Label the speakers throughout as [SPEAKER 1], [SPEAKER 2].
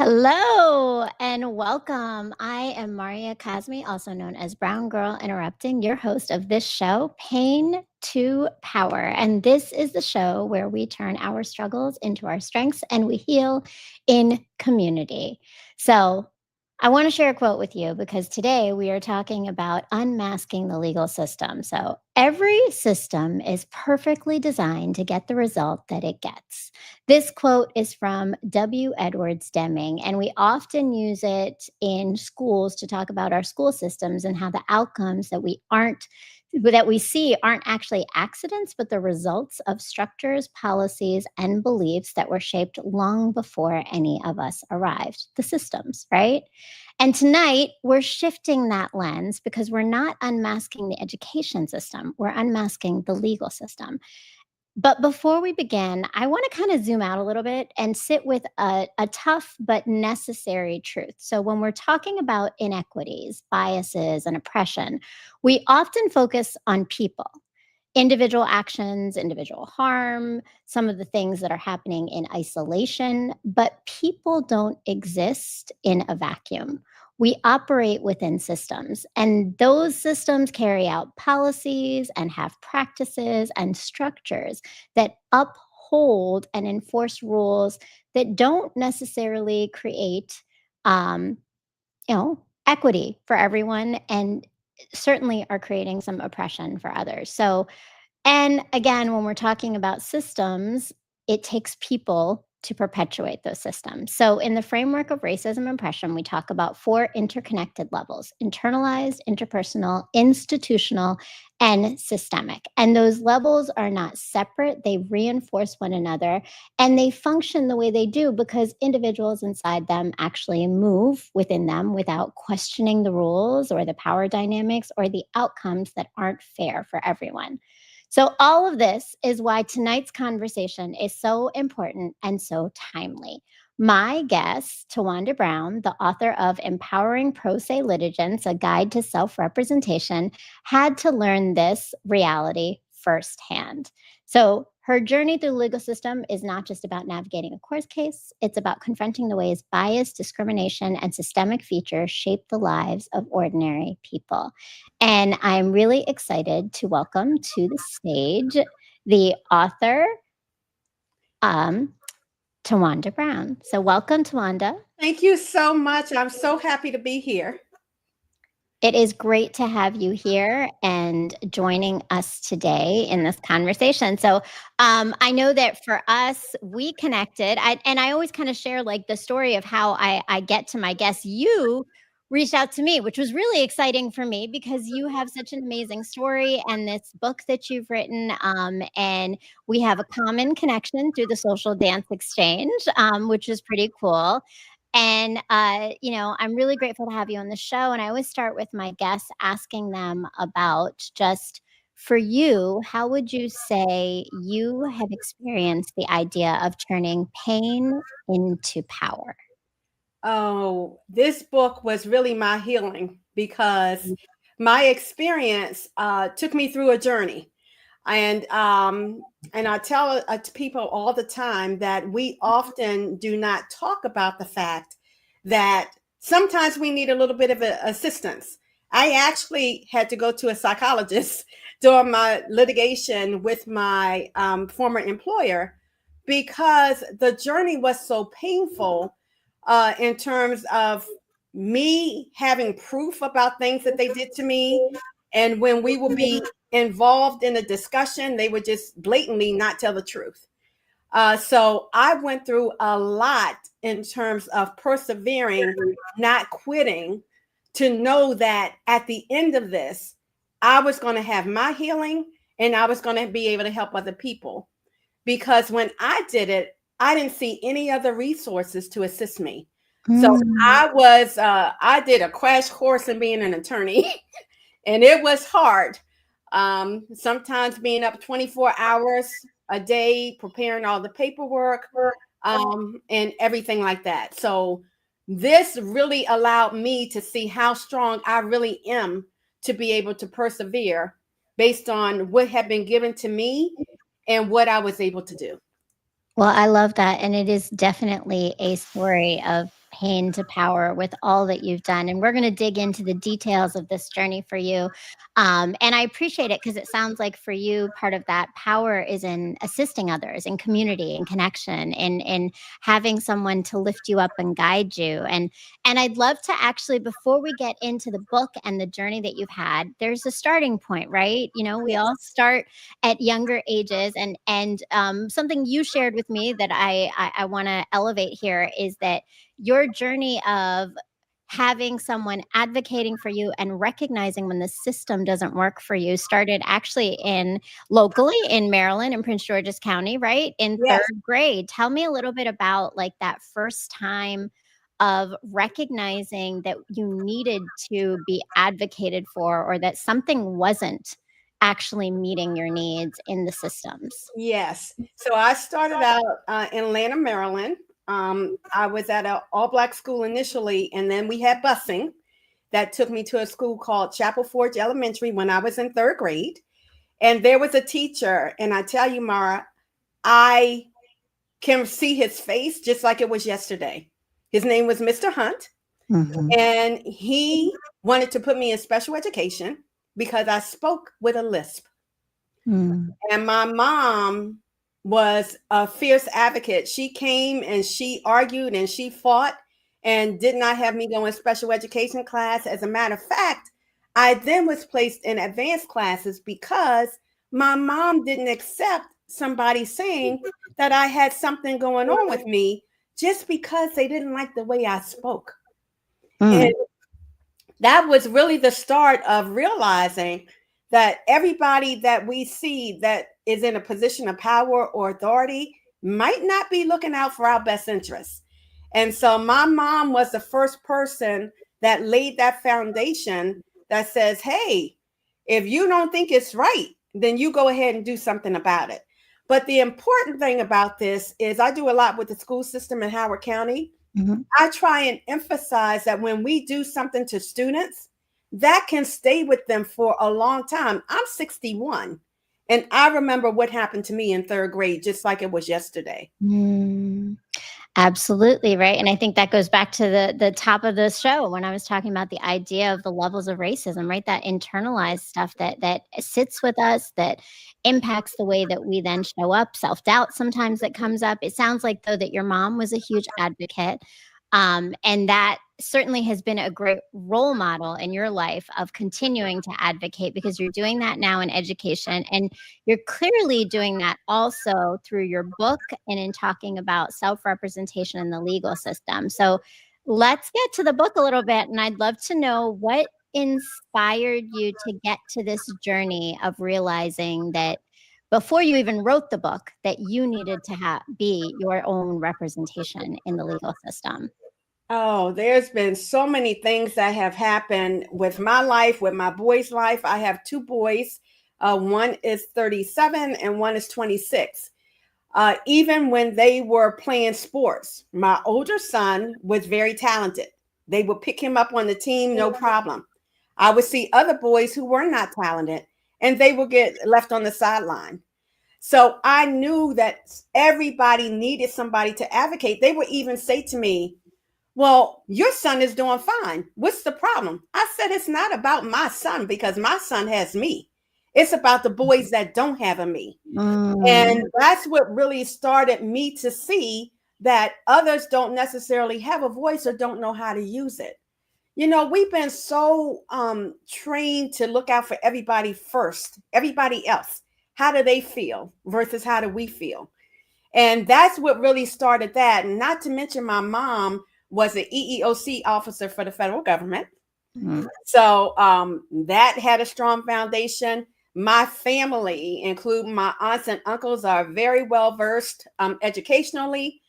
[SPEAKER 1] Hello and welcome. I am Marya Kazmi, also known as Brown Girl Interrupting, your host of this show, Pain to Power. And this is the show where we turn our struggles into our strengths and we heal in community. So, I want to share a quote with you because today we are talking about unmasking the legal system. So, every system is perfectly designed to get the result that it gets. This quote is from W. Edwards Deming, and we often use it in schools to talk about our school systems and how the outcomes that we see aren't actually accidents, but the results of structures, policies, and beliefs that were shaped long before any of us arrived. The systems, right? And tonight, we're shifting that lens because we're not unmasking the education system, we're unmasking the legal system. But before we begin, I want to kind of zoom out a little bit and sit with a tough but necessary truth. So, when we're talking about inequities, biases, and oppression, we often focus on people, individual actions, individual harm, some of the things that are happening in isolation, but people don't exist in a vacuum. We operate within systems, and those systems carry out policies and have practices and structures that uphold and enforce rules that don't necessarily create, um, equity for everyone, and certainly are creating some oppression for others. So, and again, when we're talking about systems, it takes people to perpetuate those systems. So, in the framework of racism and oppression, we talk about four interconnected levels: internalized, interpersonal, institutional, and systemic. And those levels are not separate, they reinforce one another, and they function the way they do because individuals inside them actually move within them without questioning the rules or the power dynamics or the outcomes that aren't fair for everyone. So, all of this is why tonight's conversation is so important and so timely. My guest, Towanda Brown, the author of Empowering Pro Se Litigants, A Guide to Self-Representation, had to learn this reality firsthand. So, her journey through the legal system is not just about navigating a court case, it's about confronting the ways bias, discrimination, and systemic features shape the lives of ordinary people. And I'm really excited to welcome to the stage the author, um, Towanda Brown. So, welcome, Towanda.
[SPEAKER 2] Thank you so much. I'm so happy to be here.
[SPEAKER 1] It is great to have you here and joining us today in this conversation. So, I know that for us, we connected, and I always kind of share like the story of how I get to my guests. You reached out to me, which was really exciting for me because you have such an amazing story and this book that you've written. And we have a common connection through the social dance exchange, which is pretty cool. And, I'm really grateful to have you on the show. And I always start with my guests asking them about just for you, how would you say you have experienced the idea of turning pain into power?
[SPEAKER 2] Oh, this book was really my healing because my experience took me through a journey. And I tell to people all the time that we often do not talk about the fact that sometimes we need a little bit of assistance. I actually had to go to a psychologist during my litigation with my former employer because the journey was so painful in terms of me having proof about things that they did to me. And when we would be involved in a discussion, they would just blatantly not tell the truth. So I went through a lot in terms of persevering, not quitting, to know that at the end of this, I was going to have my healing and I was going to be able to help other people. Because when I did it, I didn't see any other resources to assist me. So I did a crash course in being an attorney and it was hard. Sometimes being up 24 hours a day, preparing all the paperwork, and everything like that. So this really allowed me to see how strong I really am to be able to persevere based on what had been given to me and what I was able to do.
[SPEAKER 1] Well, I love that. And it is definitely a story of pain to power with all that you've done. And we're going to dig into the details of this journey for you. And I appreciate it because it sounds like for you, part of that power is in assisting others, in community and connection, in having someone to lift you up and guide you. And I'd love to actually, before we get into the book and the journey that you've had, there's a starting point, right? You know, we all start at younger ages, and something you shared with me that I want to elevate here is that your journey of having someone advocating for you and recognizing when the system doesn't work for you started actually in locally in Maryland in Prince George's County, right? In
[SPEAKER 2] Yes.
[SPEAKER 1] third grade. Tell me a little bit about like that first time of recognizing that you needed to be advocated for or that something wasn't actually meeting your needs in the systems.
[SPEAKER 2] Yes. So I started out in Atlanta, Maryland. I was at an all-black school initially, and then we had busing that took me to a school called Chapel Forge Elementary when I was in third grade. And there was a teacher, and I tell you, Mara, I can see his face just like it was yesterday. His name was Mr. Hunt, and he wanted to put me in special education because I spoke with a lisp. And my mom was a fierce advocate. She came and she argued and she fought and did not have me go in special education class. As a matter of fact, I then was placed in advanced classes because my mom didn't accept somebody saying that I had something going on with me just because they didn't like the way I spoke. And that was really the start of realizing that everybody that we see that is in a position of power or authority might not be looking out for our best interests. And so my mom was the first person that laid that foundation that says, hey, if you don't think it's right, then you go ahead and do something about it. But the important thing about this is I do a lot with the school system in Howard County. I try and emphasize that when we do something to students, that can stay with them for a long time. I'm 61, and I remember what happened to me in third grade, just like it was yesterday.
[SPEAKER 1] Absolutely, right, and I think that goes back to the top of the show when I was talking about the idea of the levels of racism, right? That internalized stuff that sits with us, that impacts the way that we then show up, self-doubt sometimes that comes up. It sounds like, though, that your mom was a huge advocate, and that certainly has been a great role model in your life of continuing to advocate because you're doing that now in education. And you're clearly doing that also through your book and in talking about self-representation in the legal system. So let's get to the book a little bit. And I'd love to know what inspired you to get to this journey of realizing that before you even wrote the book, that you needed to be your own representation in the legal system.
[SPEAKER 2] Oh, there's been so many things that have happened with my life, with my boys' life. I have two boys. One is 37 and one is 26. Even when they were playing sports, my older son was very talented. They would pick him up on the team, no problem. I would see other boys who were not talented and they would get left on the sideline. So I knew that everybody needed somebody to advocate. They would even say to me, well, your son is doing fine. What's the problem? I said, it's not about my son because my son has me. It's about the boys that don't have a me. And that's what really started me to see that others don't necessarily have a voice or don't know how to use it. You know, we've been so trained to look out for everybody first, everybody else. How do they feel versus how do we feel? And that's what really started that. And not to mention my mom was an EEOC officer for the federal government. So that had a strong foundation. My family, including my aunts and uncles, are very well versed educationally.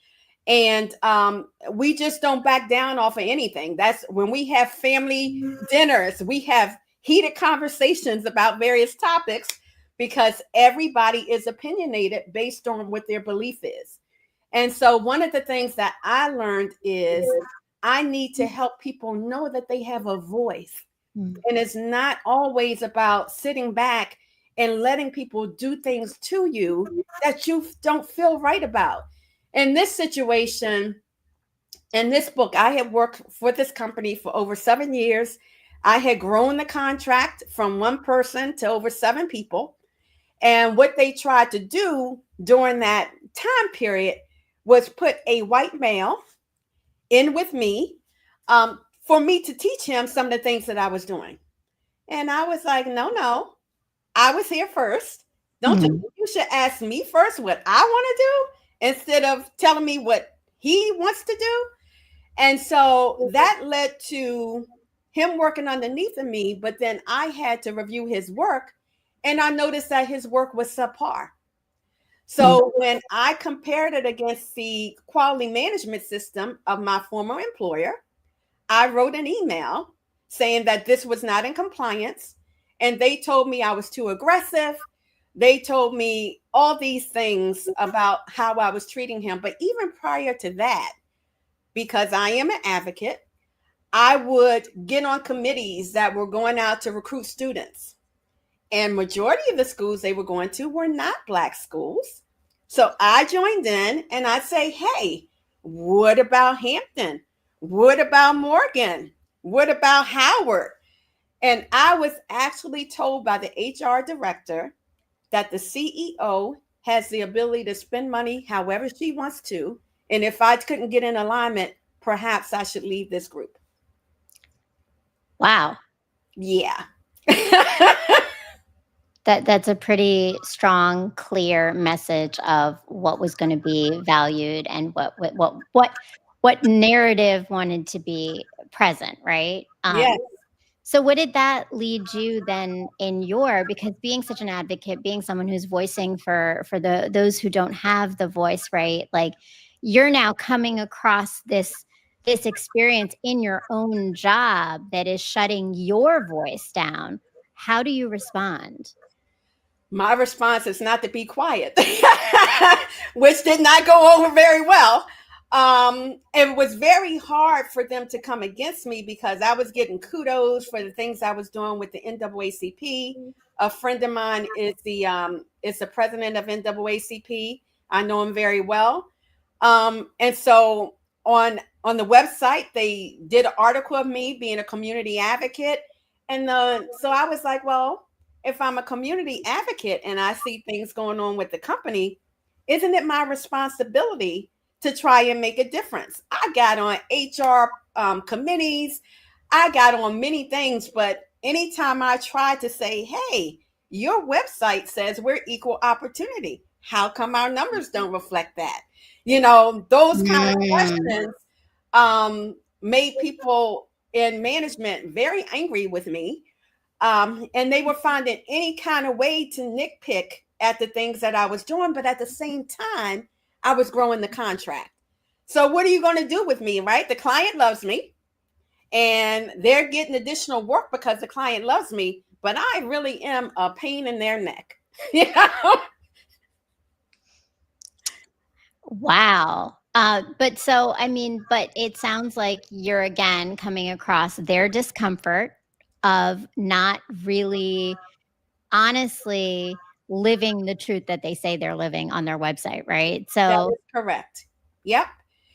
[SPEAKER 2] And we just don't back down off of anything. That's when we have family dinners, we have heated conversations about various topics because everybody is opinionated based on what their belief is. And so one of the things that I learned is I need to help people know that they have a voice. And it's not always about sitting back and letting people do things to you that you don't feel right about. In this situation, In this book, I had worked for this company for over 7 years. I had grown the contract from one person to over 7 people. And what they tried to do during that time period was put a white male in with me, for me to teach him some of the things that I was doing. And I was like, no, no, I was here first. Don't you
[SPEAKER 1] Mhm.
[SPEAKER 2] think you should ask me first what I want to do instead of telling me what he wants to do? And so that led to him working underneath of me, but then I had to review his work, and I noticed that his work was subpar.
[SPEAKER 1] Mhm.
[SPEAKER 2] So when I compared it against the quality management system of my former employer, I wrote an email saying that this was not in compliance. And they told me I was too aggressive. They told me all these things about how I was treating him. But even prior to that, because I am an advocate, I would get on committees that were going out to recruit students. And majority of the schools they were going to were not Black schools. So I joined in and I say, hey, what about Hampton? What about Morgan? What about Howard? And I was actually told by the HR director that the CEO has the ability to spend money however she wants to. And if I couldn't get in alignment, perhaps I should leave this group.
[SPEAKER 1] Wow.
[SPEAKER 2] Yeah.
[SPEAKER 1] That's a pretty strong, clear message of what was going to be valued and what narrative wanted to be present, right?
[SPEAKER 2] Yes.
[SPEAKER 1] So what did that lead you then in your, because being such an advocate, being someone who's voicing for the those who don't have the voice, right? Like you're now coming across this experience in your own job that is shutting your voice down. How do you respond?
[SPEAKER 2] My response is not to be quiet, which did not go over very well. It was very hard for them to come against me because I was getting kudos for the things I was doing with the NAACP. A friend of mine is the president of NAACP. I know him very well, and so on the website they did an article of me being a community advocate, and so I was like, well, if I'm a community advocate and I see things going on with the company, isn't it my responsibility to try and make a difference? I got on HR committees, I got on many things, but anytime I tried to say, hey, your website says we're equal opportunity, how come our numbers don't reflect that? Those kind of
[SPEAKER 1] Mm,
[SPEAKER 2] questions made people in management very angry with me, and they were finding any kind of way to nitpick at the things that I was doing, but at the same time, I was growing the contract. So, what are you going to do with me, right? The client loves me, and they're getting additional work because the client loves me, but I really am a pain in their neck. Yeah.
[SPEAKER 1] wow. But so, I mean, but it sounds like you're again coming across their discomfort of not really honestly living the truth that they say they're living on their website, right?
[SPEAKER 2] That
[SPEAKER 1] So,
[SPEAKER 2] is correct. Yep.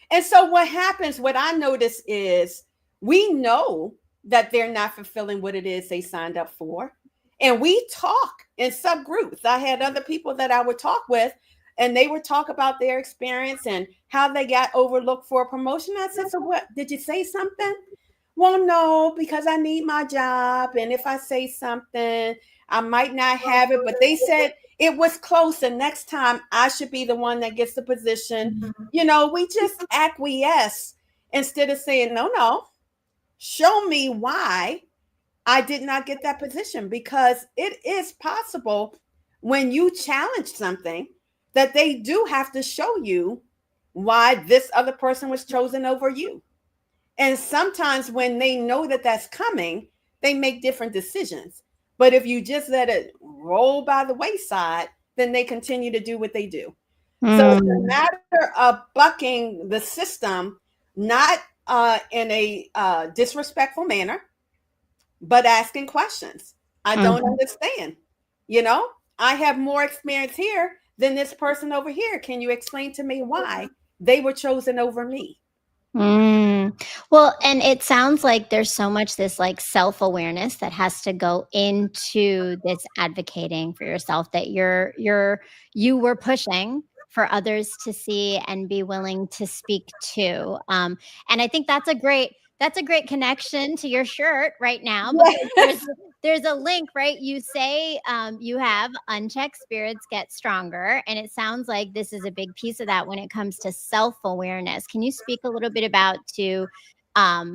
[SPEAKER 2] And so what happens, what I notice is we know that they're not fulfilling what it is they signed up for. And we talk in subgroups. I had other people that I would talk with, and they would talk about their experience and how they got overlooked for a promotion. I said, so what? Did you say something? Well, no, because I need my job. And if I say something, I might not have it. But they said it was close. And next time I should be the one that gets the position. We just acquiesce instead of saying, no, no, show me why I did not get that position. Because it is possible when you challenge something that they do have to show you why this other person was chosen over you. And sometimes when they know that that's coming, they make different decisions. But if you just let it roll by the wayside, then they continue to do what they do. So it's a
[SPEAKER 1] mm,
[SPEAKER 2] matter of bucking the system, not in a disrespectful manner, but asking questions. I don't
[SPEAKER 1] mm.
[SPEAKER 2] understand. You know, I have more experience here than this person over here. Can you explain to me why they were chosen over me?
[SPEAKER 1] Well, and it sounds like there's so much this like self-awareness that has to go into this advocating for yourself that you were pushing for others to see and be willing to speak to. And I think that's a great connection to your shirt right now because there's a link, right? You say you have unchecked spirits get stronger, and it sounds like this is a big piece of that when it comes to self awareness. Can you speak a little bit about to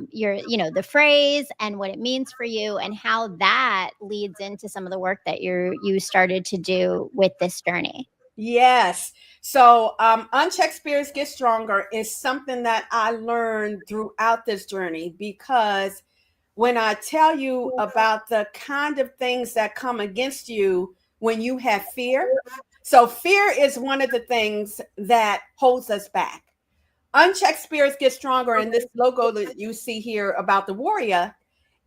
[SPEAKER 1] your, the phrase and what it means for you, and how that leads into some of the work that you started to do with this journey?
[SPEAKER 2] Yes. So, unchecked spirits get stronger is something that I learned throughout this journey, because when I tell you about the kind of things that come against you when you have fear, so fear is one of the things that holds us back. Unchecked spirits get stronger, and this logo that you see here about the warrior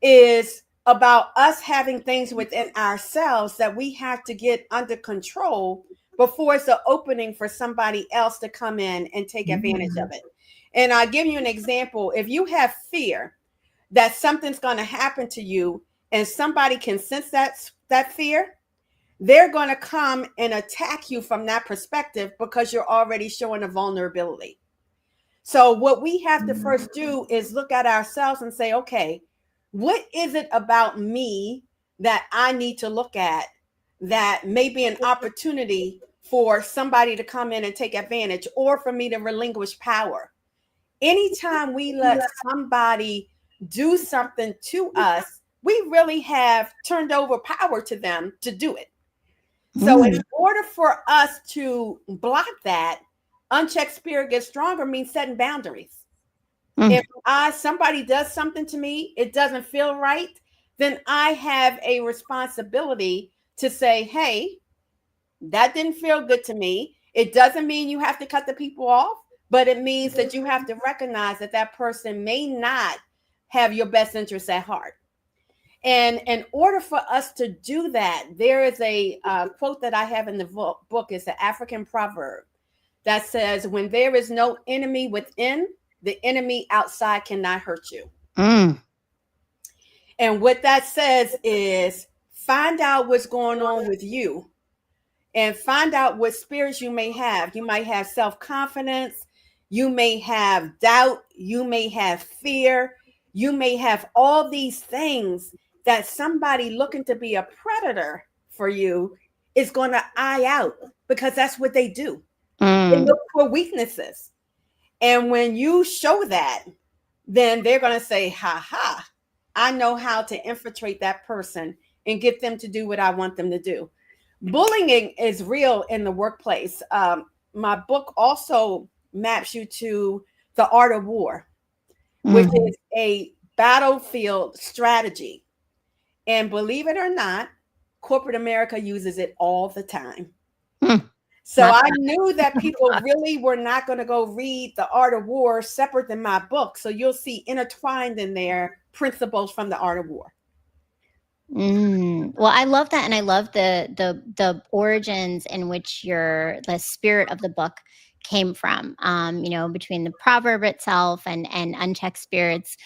[SPEAKER 2] is about us having things within ourselves that we have to get under control before it's an opening for somebody else to come in and take advantage of it. And I'll give you an example. If you have fear that something's going to happen to you, and somebody can sense that fear, they're going to come and attack you from that perspective because you're already showing a vulnerability. So what we have to first do is look at ourselves and say, okay, what is it about me that I need to look at that may be an opportunity for somebody to come in and take advantage, or for me to relinquish power? Anytime we let somebody do something to us, we really have turned over power to them to do it. So in order for us to block that, unchecked spirit gets stronger means setting boundaries. If somebody does something to me, it doesn't feel right, then I have a responsibility to say, hey, that didn't feel good to me. It doesn't mean you have to cut the people off, but it means that you have to recognize that that person may not have your best interests at heart. And in order for us to do that, there is a quote that I have in the book. It's an African proverb that says, when there is no enemy within, the enemy outside cannot hurt you. And what that says is, find out what's going on with you, and find out what spirits you may have. You might have self-confidence, you may have doubt, you may have fear, you may have all these things that somebody looking to be a predator for you is going to eye out, because that's what they do. They look for weaknesses. And when you show that, then they're going to say, ha ha, I know how to infiltrate that person and get them to do what I want them to do. Bullying is real in the workplace. My book also maps you to the art of war, which is a battlefield strategy. And believe it or not, corporate America uses it all the time. So I knew that people really were not going to go read The Art of War separate than my book. So you'll see intertwined in there principles from The Art of War.
[SPEAKER 1] Well, I love that, and I love the origins in which the spirit of the book came from. Between the proverb itself and unchecked spirits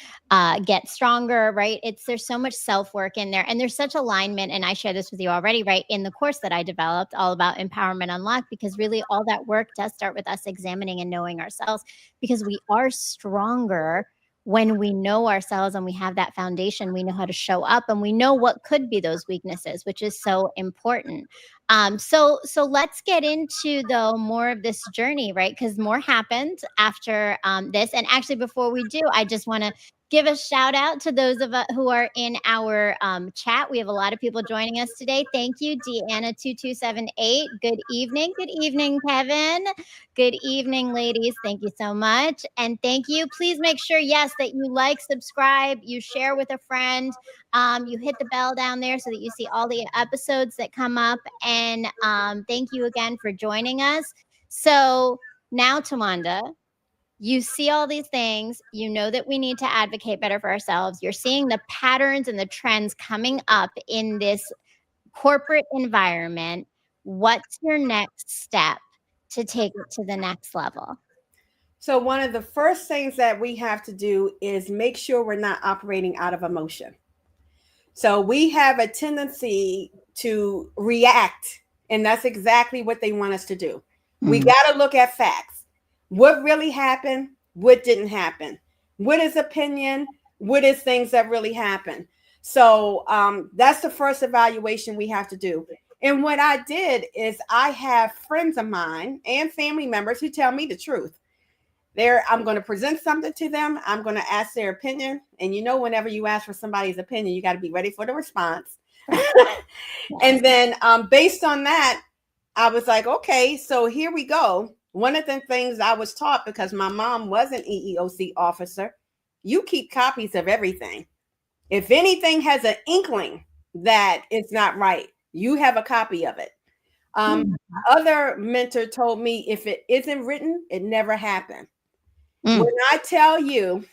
[SPEAKER 1] get stronger, right? There's so much self work in there, and there's such alignment. And I share this with you already, right? In the course that I developed, all about Empowerment Unlocked, because really all that work does start with us examining and knowing ourselves, because we are stronger when we know ourselves and we have that foundation. We know how to show up, and we know what could be those weaknesses, which is so important. So let's get into though more of this journey, right? Because more happened after this. And actually, before we do, I just want to give a shout out to those of us who are in our chat. We have a lot of people joining us today. Thank you, Deanna2278. Good evening. Good evening, Kevin. Good evening, ladies. Thank you so much. And thank you. Please make sure, yes, that you like, subscribe, you share with a friend. You hit the bell down there so that you see all the episodes that come up. And thank you again for joining us. So now, Towanda, you see all these things. You know that we need to advocate better for ourselves. You're seeing the patterns and the trends coming up in this corporate environment. What's your next step to take it to the next level?
[SPEAKER 2] So one of the first things that we have to do is make sure we're not operating out of emotion. So we have a tendency to react, and that's exactly what they want us to do. We
[SPEAKER 1] Mm.
[SPEAKER 2] got to look at facts. What really happened? What didn't happen? What is opinion? What is things that really happened? So that's the first evaluation we have to do. And what I did is I have friends of mine and family members who tell me the truth. I'm going to present something to them. I'm going to ask their opinion. And whenever you ask for somebody's opinion, you got to be ready for the response. And then based on that, I was like, okay, so here we go. One of the things I was taught, because my mom was an EEOC officer, you keep copies of everything. If anything has an inkling that it's not right, you have a copy of it. Other mentor told me if it isn't written, it never happened. When I tell you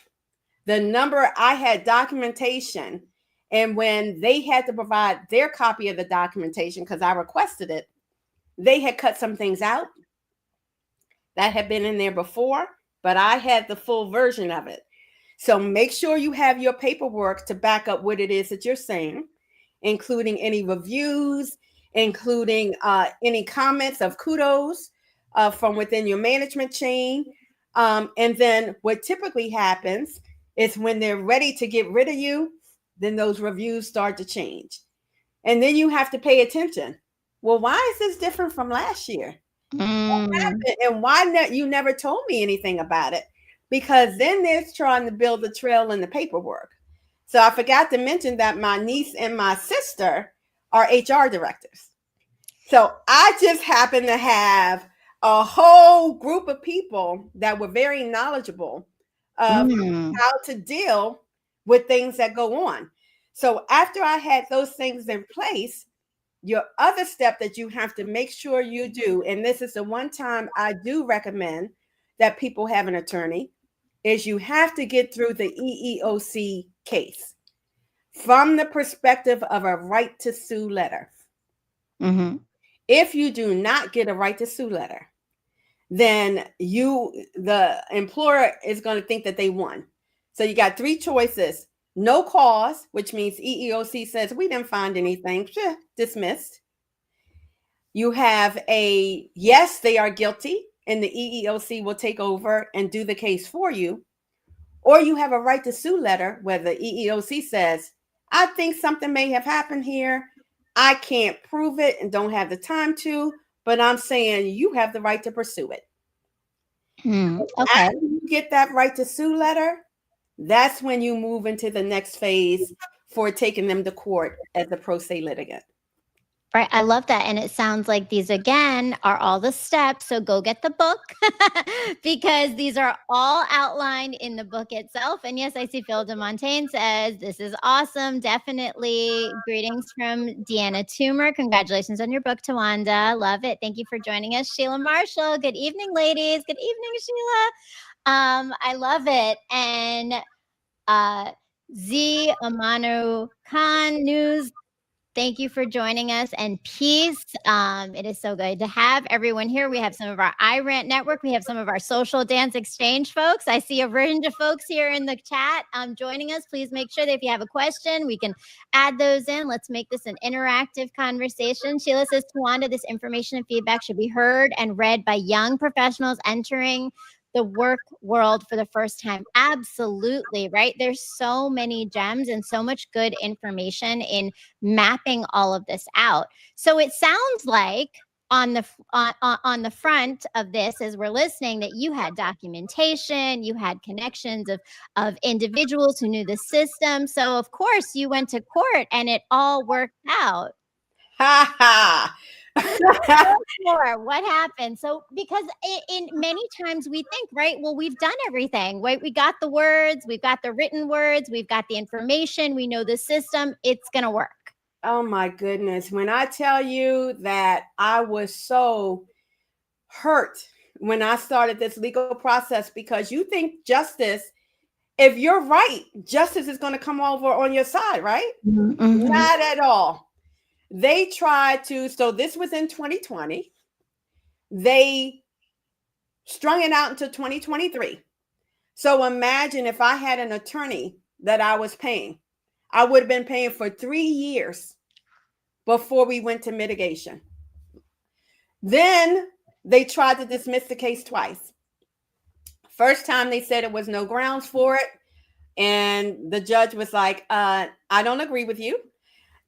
[SPEAKER 2] the number, I had documentation, and when they had to provide their copy of the documentation, because I requested it, they had cut some things out that had been in there before, but I had the full version of it. So make sure you have your paperwork to back up what it is that you're saying, including any reviews, including any comments of kudos from within your management chain. And then what typically happens is when they're ready to get rid of you, then those reviews start to change. And then you have to pay attention. Well, why is this different from last year? What happened? And why you never told me anything about it? Because then they're trying to build the trail in the paperwork. So I forgot to mention that my niece and my sister are HR directors. So I just happen to have a whole group of people that were very knowledgeable of how to deal with things that go on. So after I had those things in place, your other step that you have to make sure you do, and this is the one time I do recommend that people have an attorney, is you have to get through the EEOC case from the perspective of a right to sue letter. If you do not get a right to sue letter, then the employer is going to think that they won. So you got three choices: no cause, which means EEOC says we didn't find anything, dismissed. You have a yes, they are guilty, and the EEOC will take over and do the case for you. Or you have a right to sue letter where the EEOC says, I think something may have happened here. I can't prove it and don't have the time to, but I'm saying you have the right to pursue it. Okay. After you get that right to sue letter, that's when you move into the next phase for taking them to court as a pro se litigant.
[SPEAKER 1] Right. I love that. And it sounds like these, again, are all the steps. So go get the book because these are all outlined in the book itself. And yes, I see Phil de Montaigne says, this is awesome. Definitely. Greetings from Deanna Toomer. Congratulations on your book, Towanda. Love it. Thank you for joining us. Sheila Marshall. Good evening, ladies. Good evening, Sheila. I love it. And Z Amanu Khan News. Thank you for joining us, and peace. It is so good to have everyone here. We have some of our iRant network. We have some of our social dance exchange folks. I see a range of folks here in the chat joining us. Please make sure that if you have a question, we can add those in. Let's make this an interactive conversation. Sheila says, Towanda, this information and feedback should be heard and read by young professionals entering the work world for the first time. Absolutely, right? There's so many gems and so much good information in mapping all of this out. So it sounds like on the front of this, as we're listening, that you had documentation, you had connections of individuals who knew the system. So of course you went to court and it all worked out.
[SPEAKER 2] Ha ha.
[SPEAKER 1] What happened? So, because in many times we think, right, well, we've done everything, right? We got the words, we've got the written words, we've got the information, we know the system, it's going to work.
[SPEAKER 2] Oh my goodness. When I tell you that I was so hurt when I started this legal process, because you think justice, if you're right, justice is going to come over on your side, right? Mm-hmm. Not at all. They tried to, so this was in 2020. They strung it out until 2023. So imagine if I had an attorney that I was paying, I would have been paying for 3 years before we went to mitigation. Then they tried to dismiss the case twice. First time they said it was no grounds for it. And the judge was like, I don't agree with you.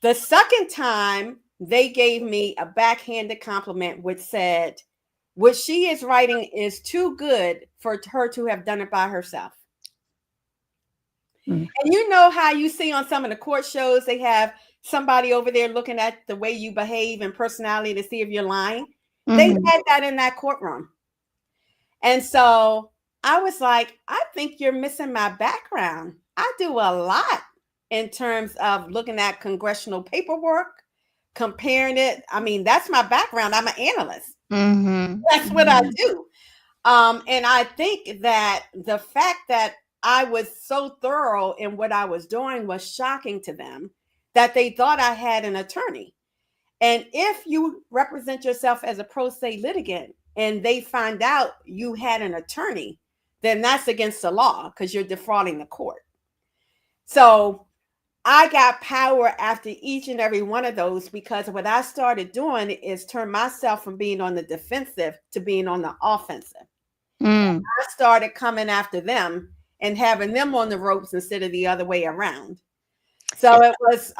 [SPEAKER 2] The second time they gave me a backhanded compliment, which said, what she is writing is too good for her to have done it by herself. And you know how you see on some of the court shows, they have somebody over there looking at the way you behave and personality to see if you're lying. They had that in that courtroom. And so I was like, I think you're missing my background. I do a lot in terms of looking at congressional paperwork, comparing it. I mean, that's my background. I'm an analyst. That's what I do. And I think that the fact that I was so thorough in what I was doing was shocking to them, that they thought I had an attorney. And if you represent yourself as a pro se litigant and they find out you had an attorney, then that's against the law because you're defrauding the court. So I got power after each and every one of those, because what I started doing is turn myself from being on the defensive to being on the offensive. I started coming after them and having them on the ropes instead of the other way around. So it was,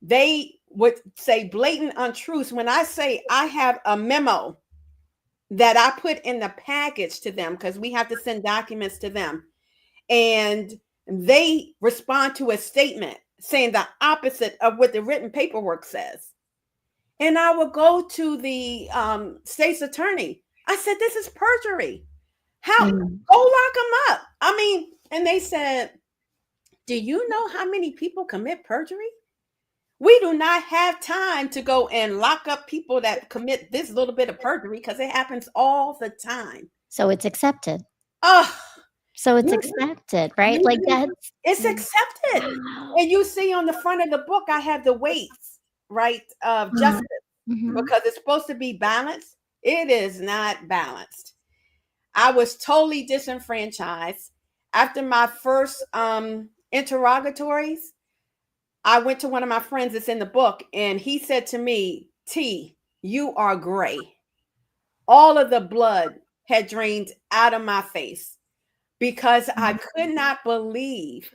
[SPEAKER 2] they would say blatant untruths. When I say I have a memo that I put in the package to them, because we have to send documents to them, and they respond to a statement saying the opposite of what the written paperwork says. And I will go to the state's attorney. I said, this is perjury. How? Go lock them up. I mean, and they said, do you know how many people commit perjury? We do not have time to go and lock up people that commit this little bit of perjury, because it happens all the time.
[SPEAKER 1] So it's accepted.
[SPEAKER 2] Oh,
[SPEAKER 1] so it's accepted, right? Like that's,
[SPEAKER 2] it's accepted. Wow. And you see on the front of the book, I have the weights, right, of justice, because it's supposed to be balanced. It is not balanced. I was totally disenfranchised. After my first interrogatories, I went to one of my friends that's in the book, and he said to me, T, you are gray. All of the blood had drained out of my face, because I could not believe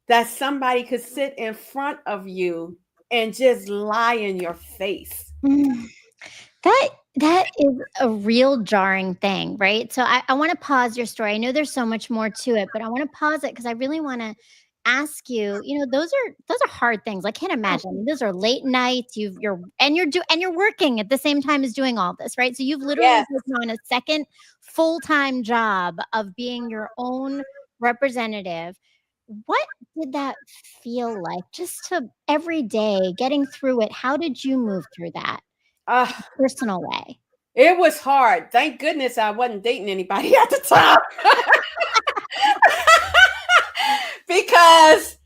[SPEAKER 2] that somebody could sit in front of you and just lie in your face.
[SPEAKER 1] That is a real jarring thing, right? So I want to pause your story. I know there's so much more to it, but I want to pause it because I really want to ask you, those are hard things. I can't imagine. Those are late nights. You're working at the same time as doing all this, right? So you've literally taken on a second full-time job of being your own representative. What did that feel like, just to every day getting through it? How did you move through that in a personal way?
[SPEAKER 2] It was hard. Thank goodness I wasn't dating anybody at the time. Because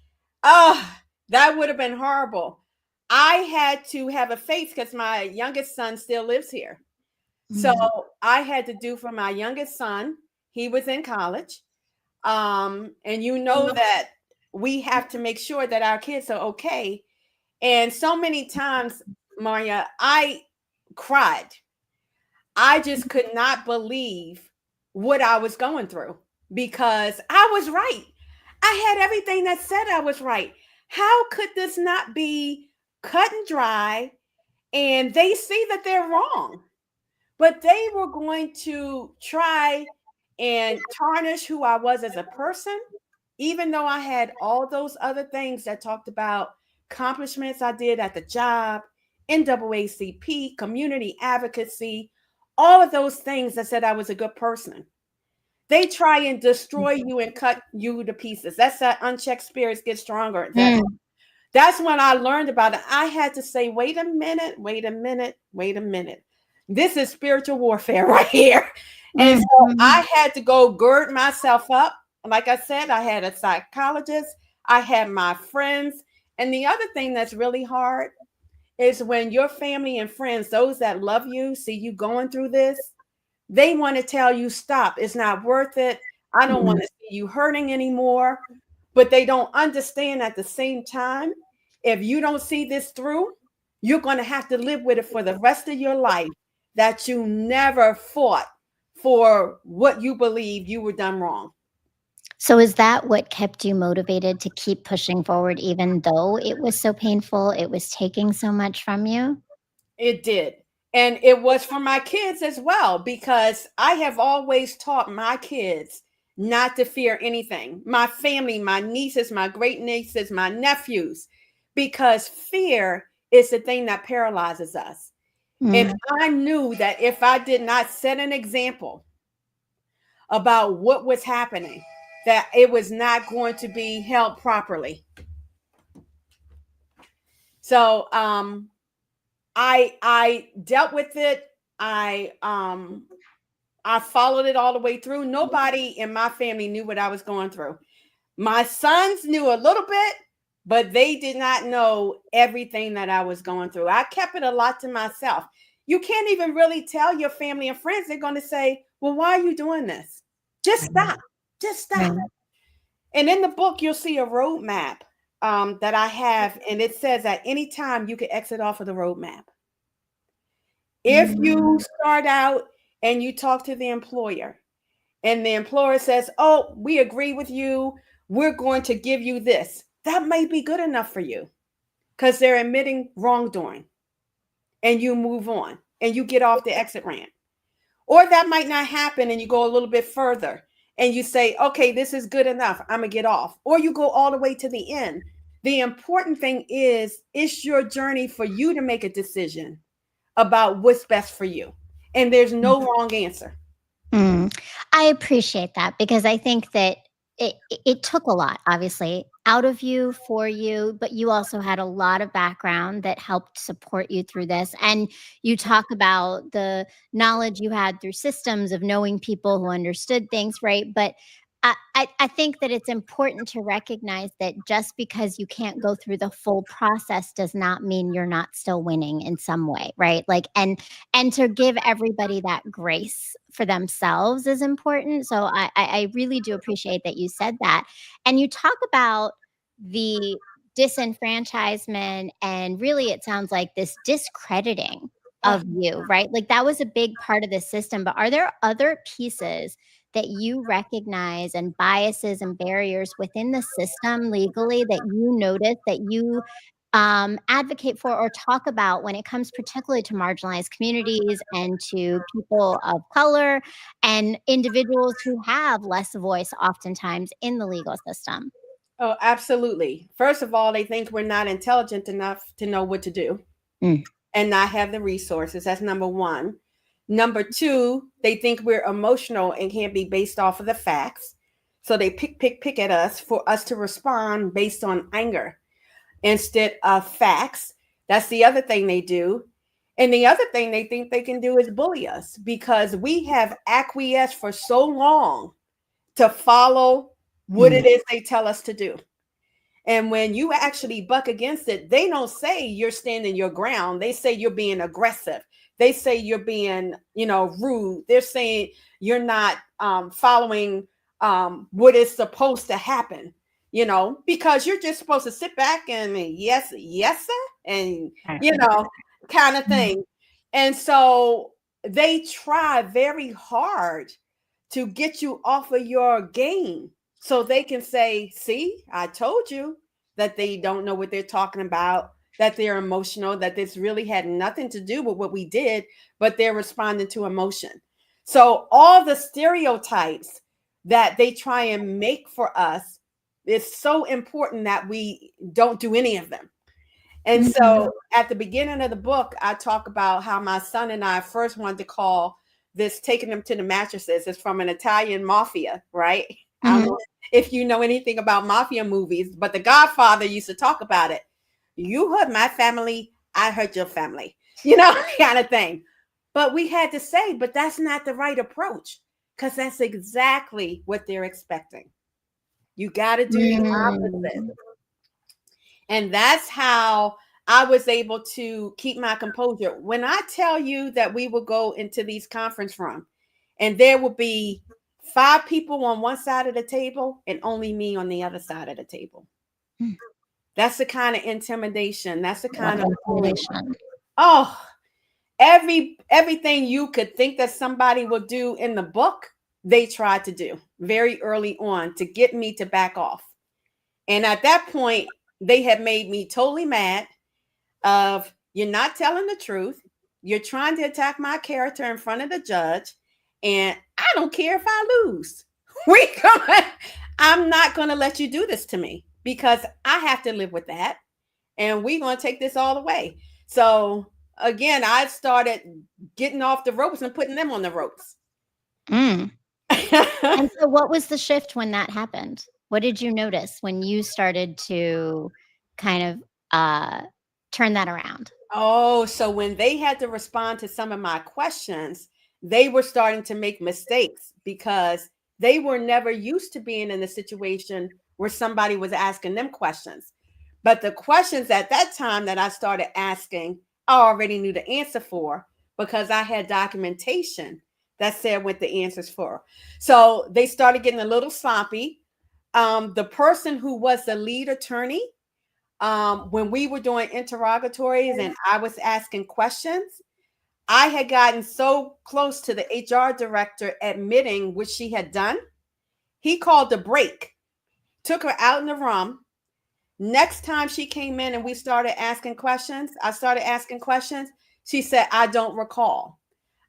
[SPEAKER 2] that would have been horrible. I had to have a face because my youngest son still lives here. So I had to do for my youngest son. He was in college. And that we have to make sure that our kids are okay. And so many times, Marya, I cried. I just could not believe what I was going through, because I was right. I had everything that said I was right. How could this not be cut and dry? And they see that they're wrong, but they were going to try and tarnish who I was as a person, even though I had all those other things that talked about accomplishments I did at the job, NAACP, community advocacy, all of those things that said I was a good person. They try and destroy you and cut you to pieces. That's that unchecked spirits get stronger. That's when I learned about it. I had to say, wait a minute. This is spiritual warfare right here. And so I had to go gird myself up. Like I said, I had a psychologist. I had my friends. And the other thing that's really hard is when your family and friends, those that love you, see you going through this, They want to tell you, stop, it's not worth it. I don't want
[SPEAKER 1] Mhm.
[SPEAKER 2] to see you hurting anymore. But they don't understand at the same time, if you don't see this through, you're going to have to live with it for the rest of your life, that you never fought for what you believe you were done wrong.
[SPEAKER 1] So is that what kept you motivated to keep pushing forward even though it was so painful, it was taking so much from you?
[SPEAKER 2] It did. And it was for my kids as well, because I have always taught my kids not to fear anything. My family, my nieces, my great nieces, my nephews, because fear is the thing that paralyzes us. And
[SPEAKER 1] Mm.
[SPEAKER 2] I knew that if I did not set an example about what was happening, that it was not going to be held properly. So I dealt with it. I followed it all the way through. Nobody in my family knew what I was going through. My sons knew a little bit, but they did not know everything that I was going through. I kept it a lot to myself. You can't even really tell your family and friends. They're going to say, well, why are you doing this? Just stop. Just stop.
[SPEAKER 1] Right.
[SPEAKER 2] And in the book, you'll see a roadmap that I have, and it says at any time you can exit off of the roadmap. If you
[SPEAKER 1] Mm.
[SPEAKER 2] start out and you talk to the employer, and the employer says, oh, we agree with you, we're going to give you this, that may be good enough for you because they're admitting wrongdoing, and you move on and you get off the exit ramp. Or that might not happen and you go a little bit further and you say, okay, this is good enough, I'm gonna get off. Or you go all the way to the end. The important thing is, it's your journey for you to make a decision about what's best for you, and there's no wrong answer.
[SPEAKER 1] Mm. I appreciate that because I think that it took a lot, obviously, out of you, for you, but you also had a lot of background that helped support you through this. And you talk about the knowledge you had through systems of knowing people who understood things, right? But I think that it's important to recognize that just because you can't go through the full process does not mean you're not still winning in some way, right? Like, and to give everybody that grace for themselves is important. So I really do appreciate that you said that. And you talk about the disenfranchisement, and really it sounds like this discrediting
[SPEAKER 2] Oh,
[SPEAKER 1] of you, right? Like that was a big part of the system. But are there other pieces that you recognize and biases and barriers within the system legally that you notice that you advocate for or talk about when it comes particularly to marginalized communities and to people of color and individuals who have less voice oftentimes in the legal system?
[SPEAKER 2] oh, absolutely. First of all, they think we're not intelligent enough to know what to do
[SPEAKER 1] Mm.
[SPEAKER 2] and not have the resources. That's number one. Number two, they think we're emotional and can't be based off of the facts. So they pick at us for us to respond based on anger instead of facts. That's the other thing they do. And the other thing they think they can do is bully us, because we have acquiesced for so long to follow what
[SPEAKER 1] Mm.
[SPEAKER 2] it is they tell us to do. And when you actually buck against it, they don't say you're standing your ground. They say you're being aggressive. They say you're being, rude. They're saying you're not following what is supposed to happen, because you're just supposed to sit back and yes, yes, sir, and,
[SPEAKER 1] Right.
[SPEAKER 2] you know, kind of
[SPEAKER 1] Mm.
[SPEAKER 2] thing. And so they try very hard to get you off of your game so they can say, see, I told you that they don't know what they're talking about, that they're emotional, that this really had nothing to do with what we did, but they're responding to emotion. So all the stereotypes that they try and make for us, it's so important that we don't do any of them. And
[SPEAKER 1] Mhm.
[SPEAKER 2] so at the beginning of the book, I talk about how my son and I first wanted to call this taking them to the mattresses. It's from an Italian mafia, right? I don't
[SPEAKER 1] Mhm.
[SPEAKER 2] know if you know anything about mafia movies, but the Godfather used to talk about it. You hurt my family, I hurt your family, kind of thing. But we had to say, but that's not the right approach, because that's exactly what they're expecting. You got to do the opposite.
[SPEAKER 1] Mm.
[SPEAKER 2] And that's how I was able to keep my composure. When I tell you that we would go into these conference rooms, and there would be 5 people on one side of the table and only me on the other side of the table.
[SPEAKER 1] Mm.
[SPEAKER 2] That's the kind of intimidation. That's the
[SPEAKER 1] Love
[SPEAKER 2] kind of
[SPEAKER 1] intimidation.
[SPEAKER 2] oh, everything you could think that somebody will do in the book, they tried to do very early on to get me to back off. And at that point, they had made me totally mad of you're not telling the truth. You're trying to attack my character in front of the judge, and I don't care if I lose. We going I'm not going to let you do this to me because I have to live with that, and we're going to take this all the way. So again, I started getting off the ropes and putting them on the ropes.
[SPEAKER 1] Mm. And so what was the shift when that happened? What did you notice when you started to kind of turn that around?
[SPEAKER 2] Oh, so when they had to respond to some of my questions, they were starting to make mistakes because they were never used to being in a situation where somebody was asking them questions. But the questions at that time that I started asking, I already knew the answer for because I had documentation that said what the answers for. So they started getting a little sloppy. The person who was the lead attorney, when we were doing interrogatories and I was asking questions, I had gotten so close to the HR director admitting what she had done. He called a break, took her out in the room. Next time she came in and we started asking questions, I started asking questions. She said, I don't recall.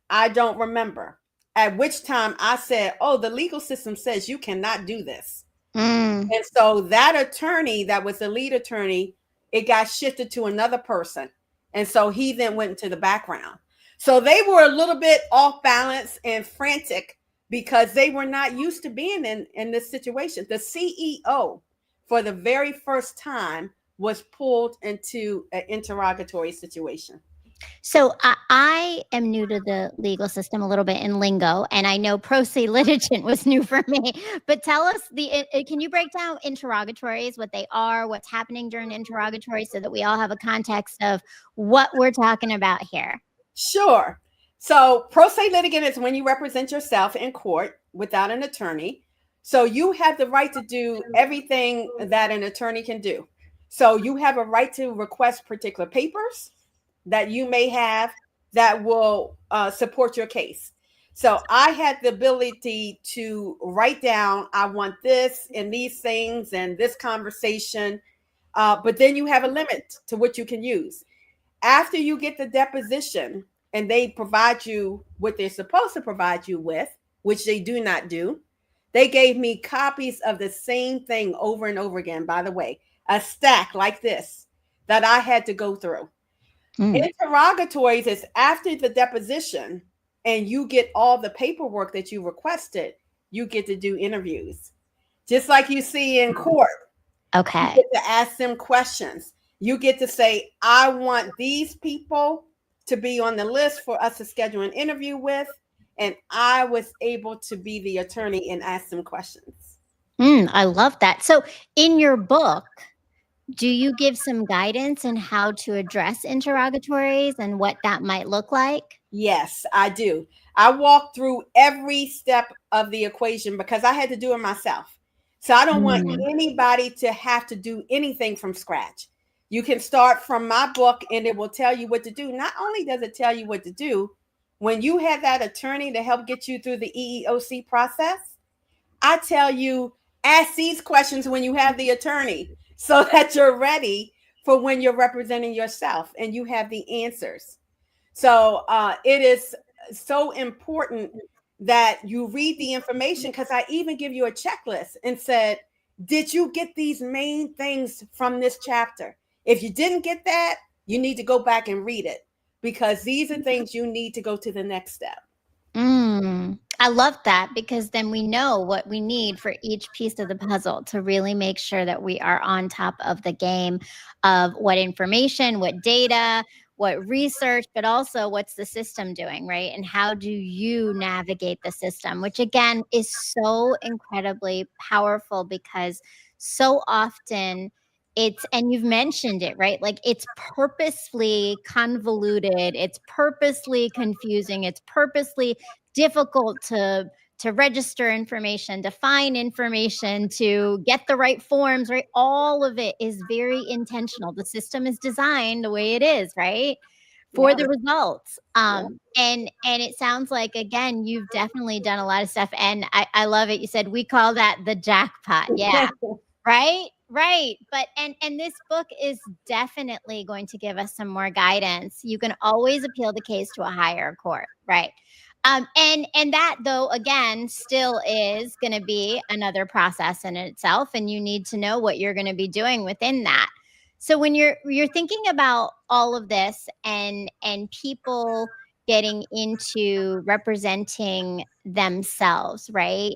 [SPEAKER 2] I don't remember. At which time I said, oh, the legal system says you cannot do this.
[SPEAKER 1] Mm.
[SPEAKER 2] And so that attorney that was the lead attorney, it got shifted to another person. And so he then went into the background. So they were a little bit off balance and frantic because they were not used to being in this situation. The CEO, for the very first time, was pulled into an interrogatory situation.
[SPEAKER 1] So I am new to the legal system a little bit in lingo, and I know pro se litigant was new for me. But tell us can you break down interrogatories, what they are, what's happening during interrogatories, so that we all have a context of what we're talking about here?
[SPEAKER 2] Sure. So, pro se litigant is when you represent yourself in court without an attorney. So, you have the right to do everything that an attorney can do. So, you have a right to request particular papers that you may have that will support your case. So, I had the ability to write down, I want this and these things and this conversation. But then you have a limit to what you can use after you get the deposition and they provide you what they're supposed to provide you with, which they do not do. They gave me copies of the same thing over and over again, by the way, a stack like this that I had to go through.
[SPEAKER 1] Mm.
[SPEAKER 2] Interrogatories is after the deposition and you get all the paperwork that you requested, you get to do interviews. Just like you see in court, you
[SPEAKER 1] Okay.
[SPEAKER 2] get to ask them questions. You get to say, I want these people to be on the list for us to schedule an interview with. And I was able to be the attorney and ask them questions.
[SPEAKER 1] I love that. So in your book, do you give some guidance in how to address interrogatories and what that might look like?
[SPEAKER 2] Yes, I do. I walk through every step of the equation because I had to do it myself. So I don't want
[SPEAKER 1] Mm.
[SPEAKER 2] anybody to have to do anything from scratch. You can start from my book and it will tell you what to do. Not only does it tell you what to do, when you have that attorney to help get you through the EEOC process, I tell you, ask these questions when you have the attorney so that you're ready for when you're representing yourself and you have the answers. So it is so important that you read the information because I even give you a checklist and said, did you get these main things from this chapter? If you didn't get that, you need to go back and read it because these are things you need to go to the next step.
[SPEAKER 1] I love that because then we know what we need for each piece of the puzzle to really make sure that we are on top of the game of what information, what data, what research, but also what's the system doing, right? And how do you navigate the system, which again is so incredibly powerful because so often and you've mentioned it, right? Like it's purposefully convoluted, it's purposely confusing, it's purposely difficult to register information, to find information, to get the right forms, right? All of it is very intentional. The system is designed the way it is, right? For
[SPEAKER 2] Yeah.
[SPEAKER 1] the results.
[SPEAKER 2] Yeah.
[SPEAKER 1] And it sounds like again, you've definitely done a lot of stuff. And I love it. You said we call that the jackpot. Yeah. Right? Right. But and this book is definitely going to give us some more guidance. You can always appeal the case to a higher court, right? And that though again still is going to be another process in itself, and you need to know what you're going to be doing within that. So when you're thinking about all of this and people getting into representing themselves, right?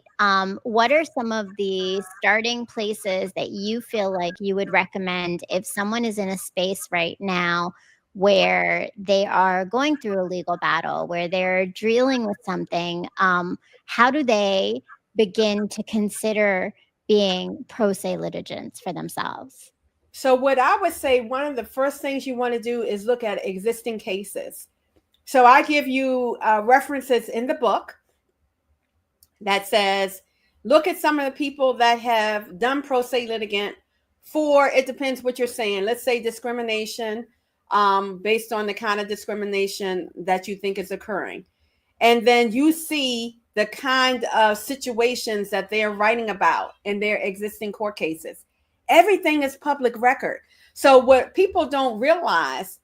[SPEAKER 1] What are some of the starting places that you feel like you would recommend if someone is in a space right now where they are going through a legal battle, where they're dealing with something? How do they begin to consider being pro se litigants for themselves?
[SPEAKER 2] So, what I would say, one of the first things you want to do is look at existing cases. So, I give you references in the book that says, look at some of the people that have done pro se litigant for, it depends what you're saying. Let's say discrimination, based on the kind of discrimination that you think is occurring. And then you see the kind of situations that they're writing about in their existing court cases. Everything is public record. So what people don't realize,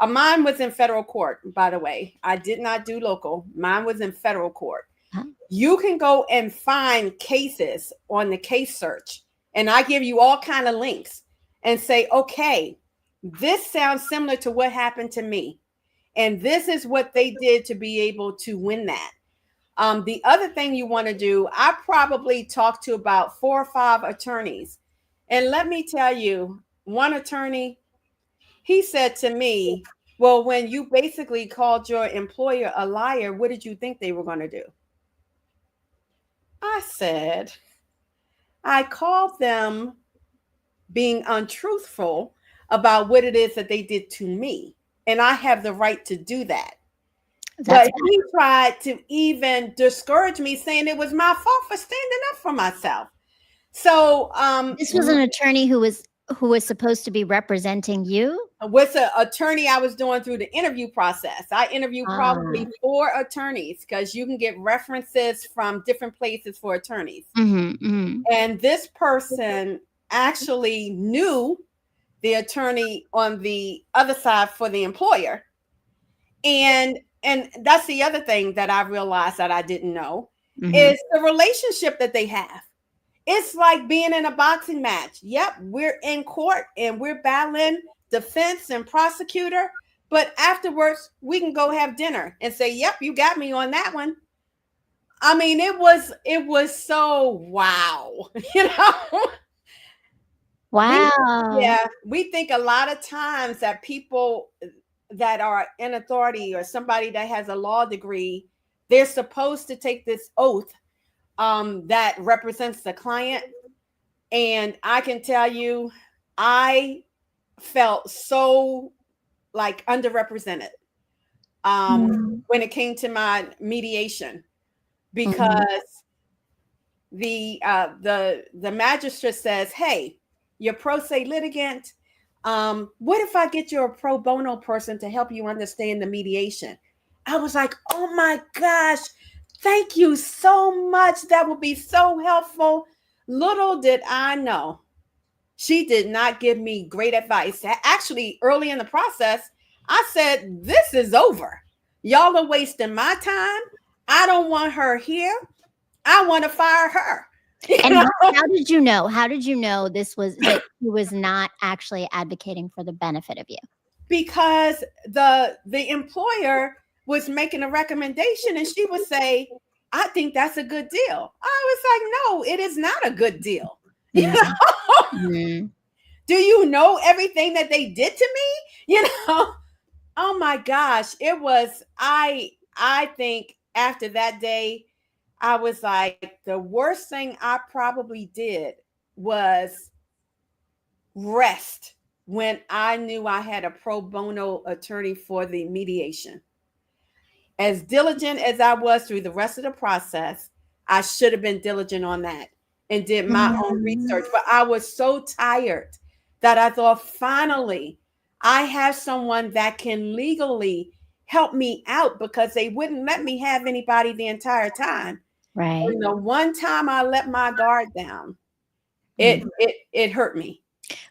[SPEAKER 2] mine was in federal court, by the way. I did not do local. Mine was in federal court.
[SPEAKER 1] Huh?
[SPEAKER 2] You can go and find cases on the case search, and I give you all kind of links and say, okay, this sounds similar to what happened to me, and this is what they did to be able to win that. The other thing you want to do, I probably talked to about 4 or 5 attorneys, and let me tell you, one attorney, he said to me, well, when you basically called your employer a liar, what did you think they were going to do? I said, I called them being untruthful about what it is that they did to me. And I have the right to do that.
[SPEAKER 1] That's
[SPEAKER 2] But he tried to even discourage me, saying it was my fault for standing up for myself. So
[SPEAKER 1] this was an attorney who was supposed to be representing you?
[SPEAKER 2] with an attorney I was doing through the interview process. I interviewed
[SPEAKER 1] Ah.
[SPEAKER 2] probably 4 attorneys because you can get references from different places for attorneys. And this person actually knew the attorney on the other side for the employer. And that's the other thing that I realized that I didn't know is the relationship that they have. It's like being in a boxing match. Yep, we're in court and we're battling defense and prosecutor, but afterwards we can go have dinner and say, yep, you got me on that one. I mean, it was so wow.
[SPEAKER 1] Wow.
[SPEAKER 2] We think a lot of times that people that are in authority or somebody that has a law degree, they're supposed to take this oath that represents the client. And I can tell you, I felt so like underrepresented when it came to my mediation, because the magistrate says, hey, you're pro se litigant. What if I get you a pro bono person to help you understand the mediation? I was like, oh my gosh, thank you so much. That would be so helpful. Little did I know, she did not give me great advice. Actually, early in the process, I said, this is over. Y'all are wasting my time. I don't want her here. I want to fire her.
[SPEAKER 1] And how did you know? How did you know that he was not actually advocating for the benefit of you?
[SPEAKER 2] Because the employer was making a recommendation and she would say, I think that's a good deal. I was like, no, it is not a good deal. You know? Do you know everything that they did to me? You know? Oh my gosh. It was, I think after that day, I was like, the worst thing I probably did was rest when I knew I had a pro bono attorney for the mediation. As diligent as I was through the rest of the process, I should have been diligent on that and did my own
[SPEAKER 1] Mm,
[SPEAKER 2] research. But I was so tired that I thought, finally, I have someone that can legally help me out, because they wouldn't let me have anybody the entire time.
[SPEAKER 1] right.
[SPEAKER 2] And the one time I let my guard down, it
[SPEAKER 1] Mm.
[SPEAKER 2] it hurt me.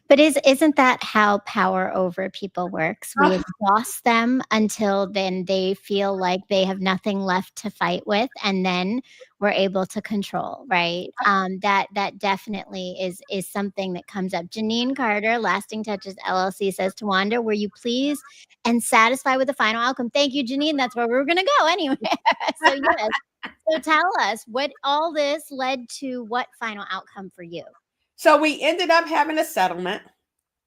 [SPEAKER 1] But isn't that how power over people works? We
[SPEAKER 2] Ah,
[SPEAKER 1] exhaust them until then they feel like they have nothing left to fight with, and then we're able to control, right? That definitely is something that comes up. Janine Carter, Lasting Touches LLC, says, Towanda, were you pleased and satisfied with the final outcome? Thank you, Janine. That's where we were going to go anyway. So yes. So tell us, what all this led to, what final outcome for you?
[SPEAKER 2] so we ended up having a settlement.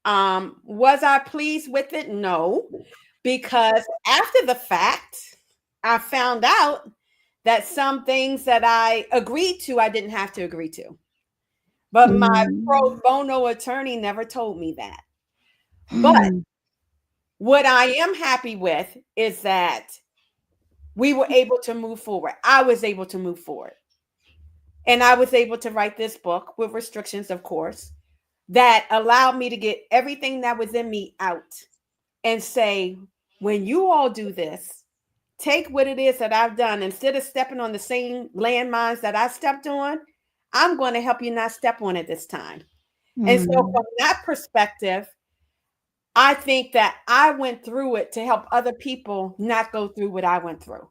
[SPEAKER 2] Was I pleased with it? No, because after the fact, I found out that some things that I agreed to, I didn't have to agree to. But my pro
[SPEAKER 1] Mm.
[SPEAKER 2] bono attorney never told me that. But what I am happy with is that we were able to move forward. I was able to move forward. And I was able to write this book with restrictions, of course, that allowed me to get everything that was in me out and say, when you all do this, take what it is that I've done. Instead of stepping on the same landmines that I stepped on, I'm going to help you not step on it this time. And so,
[SPEAKER 1] Mm.
[SPEAKER 2] from that perspective, I think that I went through it to help other people not go through what I went through.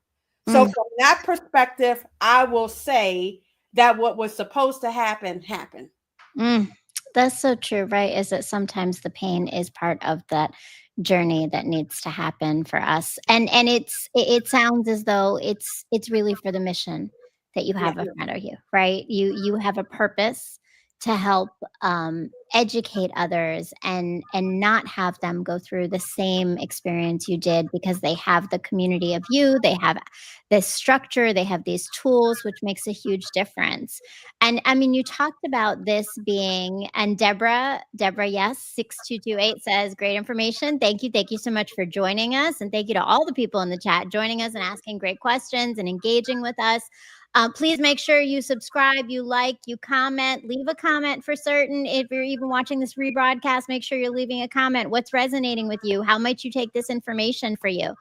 [SPEAKER 2] So,
[SPEAKER 1] Mm.
[SPEAKER 2] from that perspective, I will say that what was supposed to happen happened.
[SPEAKER 1] Mm. That's so true, right? Is that sometimes the pain is part of that journey that needs to happen for us. And it sounds as though it's really for the mission that you
[SPEAKER 2] Yeah.
[SPEAKER 1] have in front of you, right? You have a purpose to help educate others and not have them go through the same experience you did, because they have the community of you, they have this structure, they have these tools, which makes a huge difference. And I mean, you talked about this being, and Deborah, yes, 6228 says, great information. Thank you. Thank you so much for joining us. And thank you to all the people in the chat joining us and asking great questions and engaging with us. Please make sure you subscribe, you like, you comment, leave a comment for certain. If you're even watching this rebroadcast, make sure you're leaving a comment. What's resonating with you? How might you take this information for you?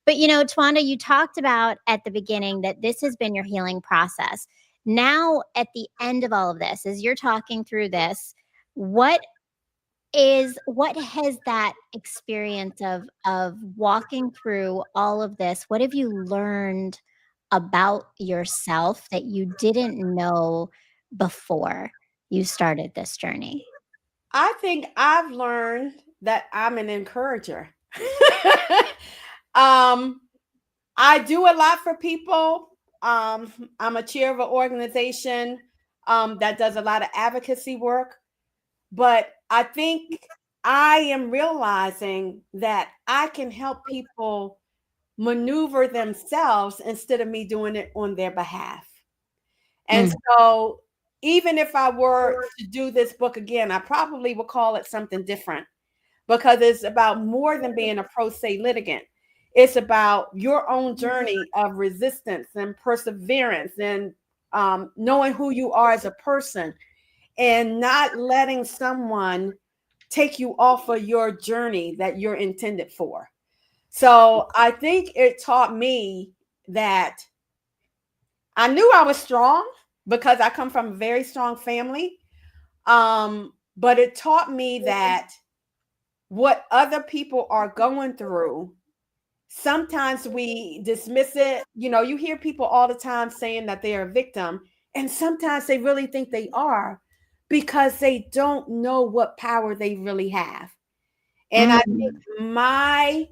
[SPEAKER 1] But Tawanda, you talked about at the beginning that this has been your healing process. Now, at the end of all of this, as you're talking through this, what what has that experience of walking through all of this, what have you learned about yourself that you didn't know before you started this journey?
[SPEAKER 2] I think I've learned that I'm an encourager. um, I do a lot for people. I'm a chair of an organization that does a lot of advocacy work. But I think I am realizing that I can help people maneuver themselves instead of me doing it on their behalf. And
[SPEAKER 1] Mm,
[SPEAKER 2] so, even if I were to do this book again, I probably would call it something different, because it's about more than being a pro se litigant. It's about your own journey of resistance and perseverance, and knowing who you are as a person, and not letting someone take you off of your journey that you're intended for. So I think it taught me that I knew I was strong, because I come from a very strong family. But it taught me that what other people are going through, sometimes we dismiss it. You hear people all the time saying that they are a victim, and sometimes they really think they are, because they don't know what power they really have. And I think
[SPEAKER 1] mm,
[SPEAKER 2] my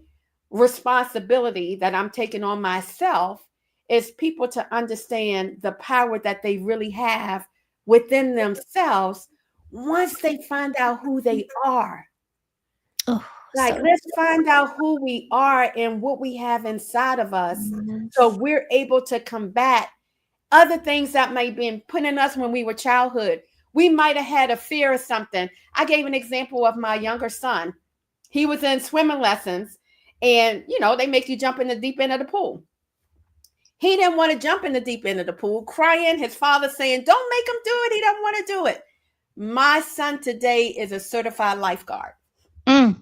[SPEAKER 2] responsibility that I'm taking on myself is people to understand the power that they really have within themselves once they find out who they are.
[SPEAKER 1] oh,
[SPEAKER 2] Like,
[SPEAKER 1] so
[SPEAKER 2] let's find out who we are and what we have inside of us, so
[SPEAKER 1] yes.
[SPEAKER 2] we're able to combat other things that may have been put in us when we were childhood. we might have had a fear of something. I gave an example of my younger son. He was in swimming lessons, and they make you jump in the deep end of the pool. He didn't want to jump in the deep end of the pool, crying. His father saying, "Don't make him do it. He doesn't want to do it." My son today is a certified lifeguard.
[SPEAKER 1] Because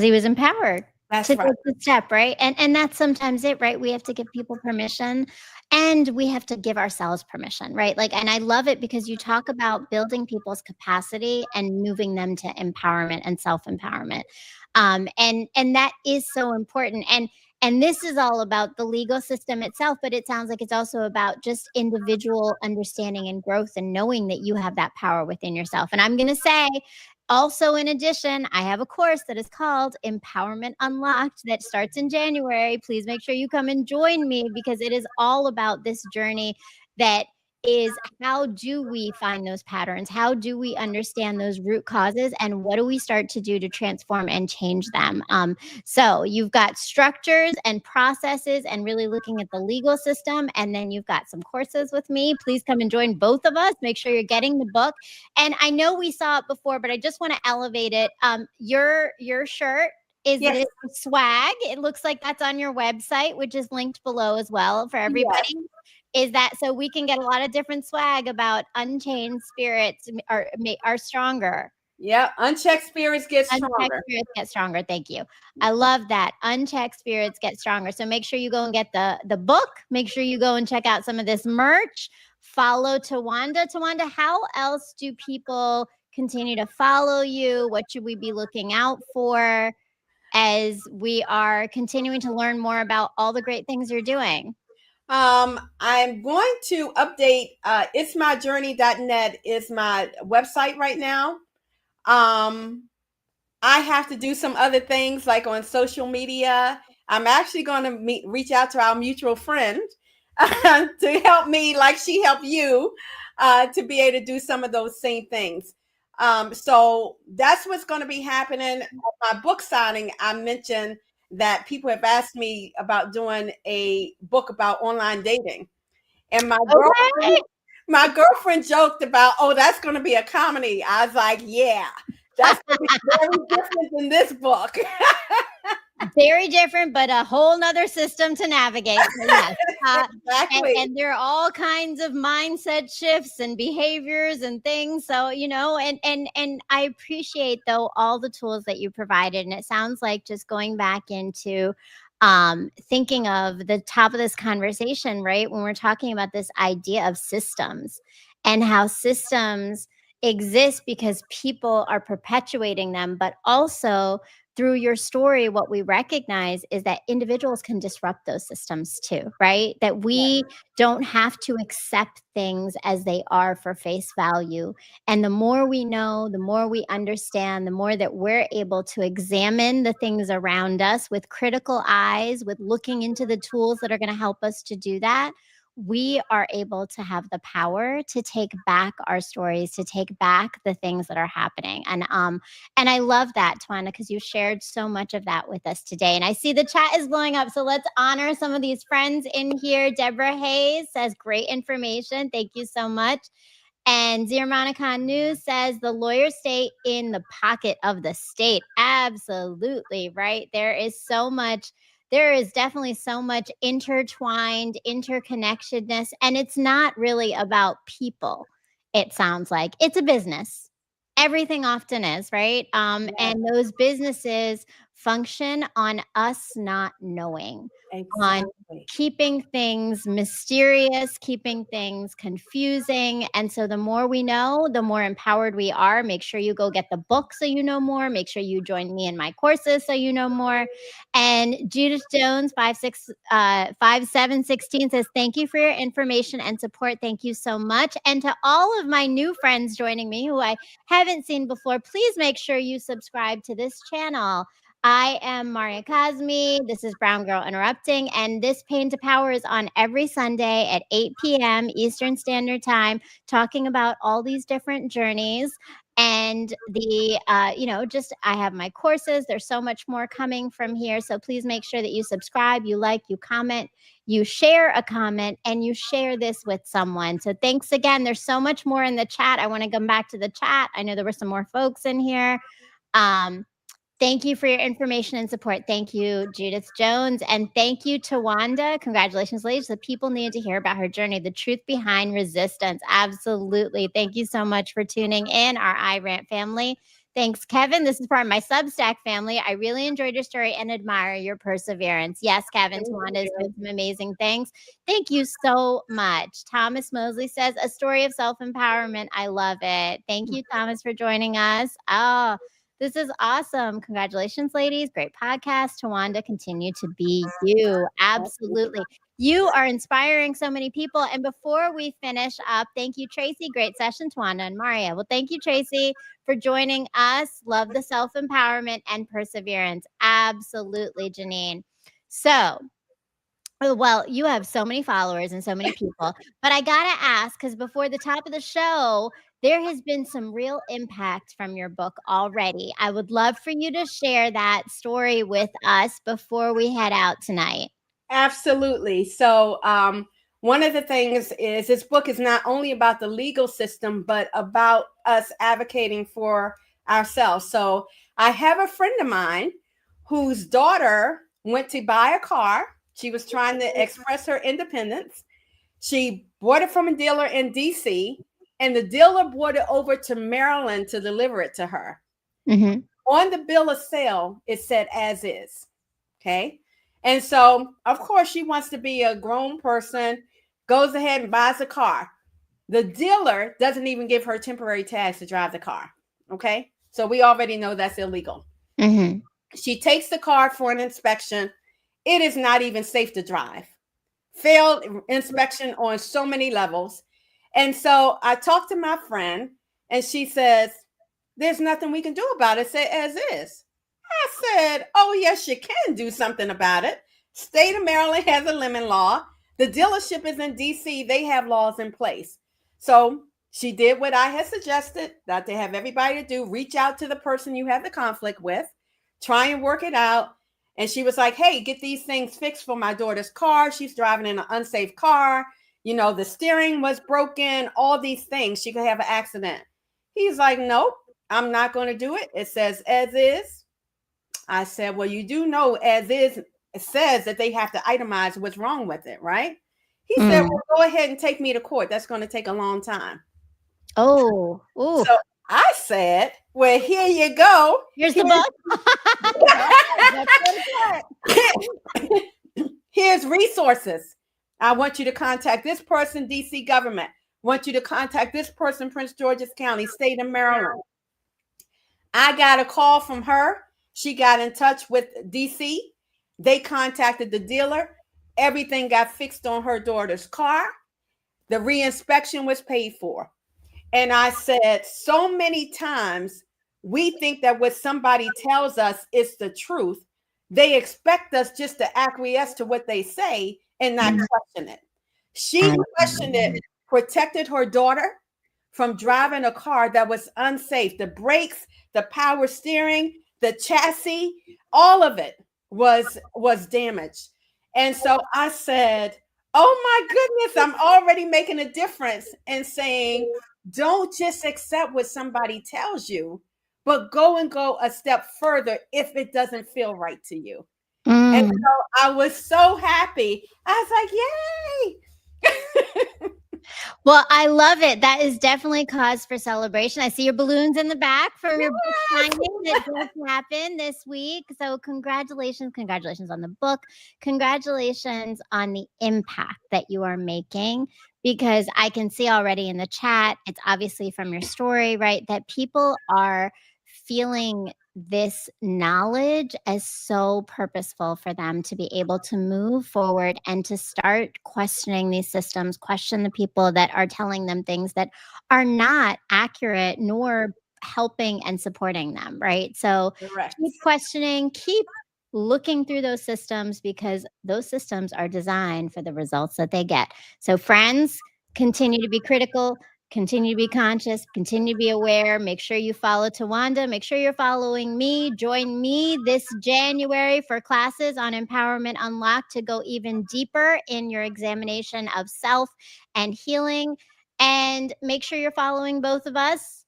[SPEAKER 1] he was empowered
[SPEAKER 2] That's
[SPEAKER 1] to
[SPEAKER 2] right.
[SPEAKER 1] take the step, right? And that's sometimes it, right? We have to give people permission, and we have to give ourselves permission, right? Like, and I love it because you talk about building people's capacity and moving them to empowerment and self-empowerment. And that is so important. And this is all about the legal system itself, but it sounds like it's also about just individual understanding and growth and knowing that you have that power within yourself. And I'm going to say, also, in addition, I have a course that is called Empowerment Unlocked that starts in January. Please make sure you come and join me, because it is all about this journey that is, how do we find those patterns? How do we understand those root causes? And what do we start to do to transform and change them? So you've got structures and processes and really looking at the legal system. And then you've got some courses with me. Please come and join both of us. Make sure you're getting the book. And I know we saw it before, but I just want to elevate it. Your shirt is
[SPEAKER 2] Yes.
[SPEAKER 1] it swag. It looks like that's on your website, which is linked below as well for everybody.
[SPEAKER 2] Yes.
[SPEAKER 1] Is that so we can get a lot of different swag about unchained spirits are stronger.
[SPEAKER 2] Yeah. Unchecked spirits get
[SPEAKER 1] Unchecked
[SPEAKER 2] stronger.
[SPEAKER 1] spirits get stronger. Thank you. I love that. Unchecked spirits get stronger. So make sure you go and get the book. Make sure you go and check out some of this merch. Follow Towanda. Towanda, how else do people continue to follow you? What should we be looking out for as we are continuing to learn more about all the great things you're doing?
[SPEAKER 2] I'm going to update. Itsmyjourney.net is my website right now. I have to do some other things like on social media. I'm actually going to reach out to our mutual friend to help me, like she helped you, to be able to do some of those same things. So that's what's going to be happening. My book signing, I mentioned that people have asked me about doing a book about online dating. And my girlfriend joked about, "Oh, that's going to be a comedy." I was like, "Yeah, that's going to be very different than this book."
[SPEAKER 1] Very different, but a whole nother system to navigate. So yes.
[SPEAKER 2] Exactly.
[SPEAKER 1] And there are all kinds of mindset shifts and behaviors and things. So, and I appreciate though all the tools that you provided. And it sounds like just going back into thinking of the top of this conversation, right? When we're talking about this idea of systems and how systems exist because people are perpetuating them, but also through your story, what we recognize is that individuals can disrupt those systems too, right? That we don't have to accept things as they are for face value. And the more we know, the more we understand, the more that we're able to examine the things around us with critical eyes, with looking into the tools that are going to help us to do that, we are able to have the power to take back our stories, to take back the things that are happening. And I love that, Towanda, because you shared so much of that with us today. And I see the chat is blowing up. So let's honor some of these friends in here. Deborah Hayes says, great information. Thank you so much. And Zirmanicon News says the lawyers stay in the pocket of the state. Absolutely, right? There is definitely so much intertwined interconnectedness. And it's not really about people. It sounds like it's a business. Everything often is, right? And those businesses function on us not knowing, on keeping things mysterious, keeping things confusing. And so the more we know, the more empowered we are. Make sure you go get the book so you know more. Make sure you join me in my courses so you know more. And Judith Jones 5716 says, thank you for your information and support. Thank you so much. And to all of my new friends joining me who I haven't seen before, please make sure you subscribe to this channel. I am Marya Kazmi. This is Brown Girl Interrupting, and this Pain to Power is on every Sunday at 8 p.m. Eastern Standard Time, talking about all these different journeys. And just I have my courses. There's so much more coming from here. So please make sure that you subscribe, you like, you comment, you share a comment, and you share this with someone. So thanks again. There's so much more in the chat. I want to come back to the chat. I know there were some more folks in here. Thank you for your information and support. Thank you, Judith Jones. And thank you, Towanda. Congratulations, ladies. The people needed to hear about her journey, the truth behind resistance. Absolutely. Thank you so much for tuning in, our iRant family. Thanks, Kevin. This is part of my Substack family. I really enjoyed your story and admire your perseverance. Yes, Kevin, Towanda is doing some amazing things. Thank you so much. Thomas Mosley says, a story of self-empowerment. I love it. Thank you, Thomas, for joining us. Oh, this is awesome. Congratulations, ladies. Great podcast. Towanda, continue to be you. Absolutely. You are inspiring so many people. And before we finish up, thank you, Tracy. Great session, Towanda and Marya. Well, thank you, Tracy, for joining us. Love the self-empowerment and perseverance. Absolutely, Janine. So, well, you have so many followers and so many people, but I gotta ask, because before the top of the show, there has been some real impact from your book already. I would love for you to share that story with us before we head out tonight.
[SPEAKER 2] Absolutely. So, one of the things is this book is not only about the legal system, but about us advocating for ourselves. So, I have a friend of mine whose daughter went to buy a car. She was trying to express her independence. She bought it from a dealer in DC, and the dealer brought it over to Maryland to deliver it to her.
[SPEAKER 1] Mm-hmm.
[SPEAKER 2] On the bill of sale, it said as is. Okay. And so, of course, she wants to be a grown person, goes ahead and buys a car. The dealer doesn't even give her temporary tags to drive the car. Okay. So we already know that's illegal.
[SPEAKER 1] Mm-hmm.
[SPEAKER 2] She takes the car for an inspection. It is not even safe to drive. Failed inspection on so many levels. And so I talked to my friend, and she says, there's nothing we can do about it. Say as is. I said, oh, yes, you can do something about it. State of Maryland has a lemon law. The dealership is in DC. They have laws in place. So she did what I had suggested, that to have everybody to do, reach out to the person you have the conflict with, try and work it out. And she was like, hey, get these things fixed for my daughter's car. She's driving in an unsafe car. You know, the steering was broken, all these things. She could have an accident. He's like, nope, I'm not going to do it. It says as is. I said, well, you do know as is, it says that they have to itemize what's wrong with it, right? He said, well, go ahead and take me to court. That's going to take a long time.
[SPEAKER 1] Oh, ooh.
[SPEAKER 2] So I said, well, here you go.
[SPEAKER 1] Here's the book.
[SPEAKER 2] Here's resources. I want you to contact this person, DC government. Want you to contact this person, Prince George's County, state of Maryland. I got a call from her. She got in touch with DC. They contacted the dealer. Everything got fixed on her daughter's car. The reinspection was paid for. And I said, so many times we think that what somebody tells us is the truth. They expect us just to acquiesce to what they say and not question it. She questioned it, protected her daughter from driving a car that was unsafe. The brakes, the power steering, the chassis, all of it was damaged. And so I said, oh my goodness, I'm already making a difference in saying, don't just accept what somebody tells you, but go a step further if it doesn't feel right to you. And so I was so happy. I was like, yay.
[SPEAKER 1] Well, I love it. That is definitely cause for celebration. I see your balloons in the back from your book signing that just happened this week. So congratulations. Congratulations on the book. Congratulations on the impact that you are making, because I can see already in the chat, it's obviously from your story, right, that people are feeling this knowledge as so purposeful for them to be able to move forward and to start questioning these systems, question the people that are telling them things that are not accurate nor helping and supporting them, right? So
[SPEAKER 2] Correct.
[SPEAKER 1] keep questioning, keep looking through those systems because those systems are designed for the results that they get. So, friends, continue to be critical, continue to be conscious, continue to be aware. Make sure you follow Towanda. Make sure you're following me. Join me this January for classes on Empowerment Unlocked to go even deeper in your examination of self and healing. And make sure you're following both of us.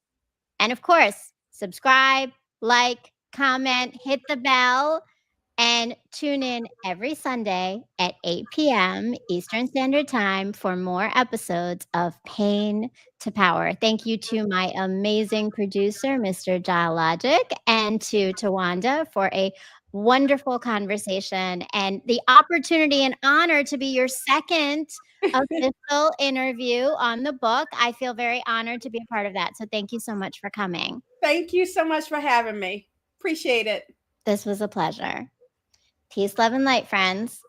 [SPEAKER 1] And of course, subscribe, like, comment, hit the bell, and tune in every Sunday at 8 p.m. Eastern Standard Time for more episodes of Pain to Power. Thank you to my amazing producer, Mr. Dialogic, and to Towanda for a wonderful conversation and the opportunity and honor to be your second official interview on the book. I feel very honored to be a part of that. So thank you so much for coming.
[SPEAKER 2] Thank you so much for having me. Appreciate it.
[SPEAKER 1] This was a pleasure. Peace, love, and light, friends.